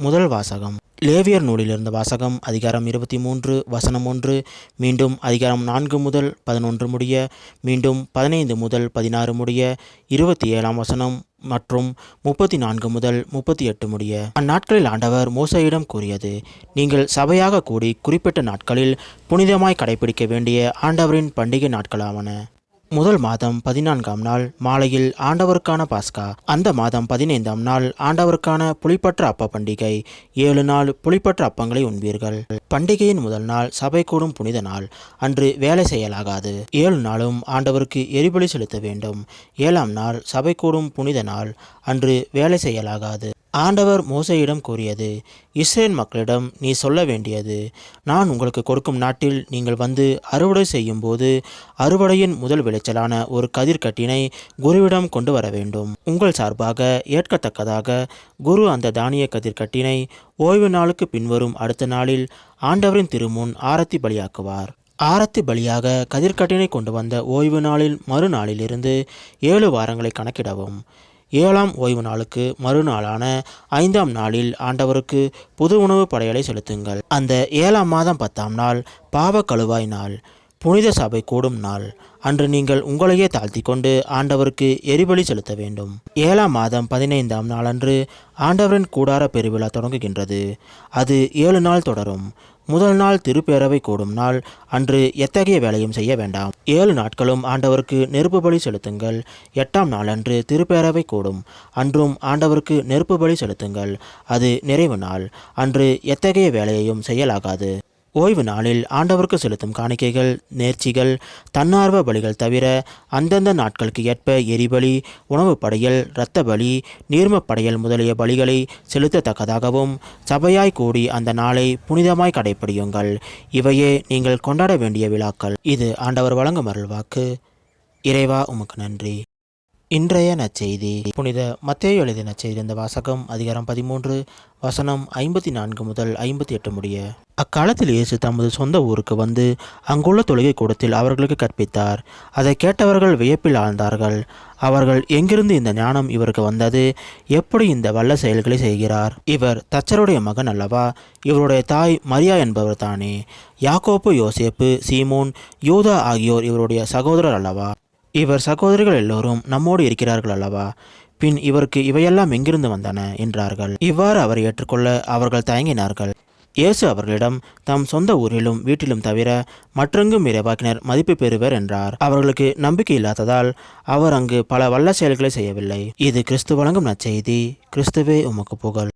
முதல் வாசகம் லேவியர் நூலிலிருந்த வாசகம் அதிகாரம் 23 வசனம் 1, மீண்டும் அதிகாரம் 4 முதல் 11 முடிய, மீண்டும் 15 முதல் 16 முடிய, 27 வசனம் மற்றும் 34 முதல் 38 முடிய. அந்நாட்களில் ஆண்டவர் மோசேயிடம் கூறியது: நீங்கள் சபையாக கூடி குறிப்பிட்ட நாட்களில் புனிதமாய் கடைபிடிக்க வேண்டிய ஆண்டவரின் பண்டிகை நாட்களாவன. முதல் மாதம் 14ஆம் நாள் மாலையில் ஆண்டவருக்கான பாஸ்கா. அந்த மாதம் 15ஆம் நாள் ஆண்டவருக்கான புளிப்பற்ற அப்ப பண்டிகை. 7 நாள் புளிப்பற்ற அப்பங்களை உண்பீர்கள். பண்டிகையின் முதல் நாள் சபை கூடும் புனித நாள். அன்று வேலை செய்யலாகாது. 7 நாளும் ஆண்டவருக்கு எரிபலி செலுத்த வேண்டும். 7ஆம் நாள் சபை கூடும் புனித நாள். அன்று வேலை செய்யலாகாது. ஆண்டவர் மோசேயிடம் கூறியது: இஸ்ரேல் மக்களிடம் நீ சொல்ல வேண்டியது: நான் உங்களுக்கு கொடுக்கும் நாட்டில் நீங்கள் வந்து அறுவடை செய்யும் போது அறுவடையின் முதல் விளைச்சலான ஒரு கதிர்கட்டினை குருவிடம் கொண்டு வர வேண்டும். உங்கள் சார்பாக ஏற்கத்தக்கதாக குரு அந்த தானிய கதிர்கட்டினை ஓய்வு நாளுக்கு பின்வரும் அடுத்த நாளில் ஆண்டவரின் திருமுன் ஆரத்தி பலியாக்குவார். ஆரத்தி பலியாக கதிர்கட்டினை கொண்டு வந்த ஓய்வு நாளில் மறுநாளிலிருந்து 7 வாரங்களை கணக்கிடவும். 7ஆம் ஓய்வு நாளுக்கு மறுநாளான 5ஆம் நாளில் ஆண்டவருக்கு புது உணவு படையலை செலுத்துங்கள். அந்த 7ஆம் மாதம் 10ஆம் நாள் பாவ கழுவாய் நாள், புனித சபை கூடும் நாள். அன்று நீங்கள் உங்களையே தாழ்த்தி கொண்டு ஆண்டவருக்கு எரிபலி செலுத்த வேண்டும். 7ஆம் மாதம் 15ஆம் நாளன்று ஆண்டவரின் கூடார பெருவிழா தொடங்குகின்றது. அது 7 நாள் தொடரும். முதல் நாள் திருப்பேரவை கூடும் நாள். அன்று எத்தகைய வேலையும் செய்ய வேண்டாம். 7 நாட்களும் ஆண்டவருக்கு நெருப்பு பலி செலுத்துங்கள். 8ஆம் நாளன்று திருப்பேரவை கூடும். அன்றும் ஆண்டவருக்கு நெருப்பு பலி செலுத்துங்கள். அது நிறைவு நாள். அன்று எத்தகைய வேலையையும் செய்யலாகாது. ஓய்வு நாளில் ஆண்டவருக்கு செலுத்தும் காணிக்கைகள், நேர்ச்சிகள், தன்னார்வ பலிகள் தவிர அந்தந்த நாட்களுக்கு ஏற்ப எரிபலி, உணவு படையல், இரத்த பலி, நீர்ம படையல் முதலிய பலிகளை செலுத்தத்தக்கதாகவும் சபையாய் கூடி அந்த நாளை புனிதமாய் கடைப்பிடியுங்கள். இவையே நீங்கள் கொண்டாட வேண்டிய விழாக்கள். இது ஆண்டவர் வழங்கும் அருள்வாக்கு. இறைவா, உமக்கு நன்றி. இன்றைய நற்செய்தி. புனித மத்தேயு எழுதிய நற்செய்தி இந்த வாசகம் அதிகாரம் 13 வசனம் 54 முதல் 58 முடிய. அக்காலத்தில் இயேசு தமது சொந்த ஊருக்கு வந்து அங்குள்ள தொழுகை கூடத்தில் அவர்களுக்கு கற்பித்தார். அதை கேட்டவர்கள் வியப்பில் ஆழ்ந்தார்கள். அவர்கள் எங்கிருந்து இந்த ஞானம் இவருக்கு வந்தது? எப்படி இந்த வல்ல செயல்களை செய்கிறார்? இவர் தச்சருடைய மகன் அல்லவா? இவருடைய தாய் மரியா என்பவர் தானே? யாக்கோப்பு, யோசேப்பு, சீமோன், யூதா ஆகியோர் இவருடைய சகோதரர் அல்லவா? இவர் சகோதரிகள் எல்லோரும் நம்மோடு இருக்கிறார்கள் அல்லவா? பின் இவருக்கு இவையெல்லாம் எங்கிருந்து வந்தன என்றார்கள். இவ்வாறு அவரை ஏற்றுக்கொள்ள அவர்கள் தயங்கினார்கள். இயேசு அவர்களிடம், தம் சொந்த ஊரிலும் வீட்டிலும் தவிர மற்றெங்கும் இறைவாக்கினர் மதிப்பு பெறுவர் என்றார். அவர்களுக்கு நம்பிக்கை இல்லாததால் அவர் அங்கு பல வல்ல செயல்களை செய்யவில்லை. இது கிறிஸ்து வழங்கும் நற்செய்தி. கிறிஸ்துவே உமக்கு புகழ்.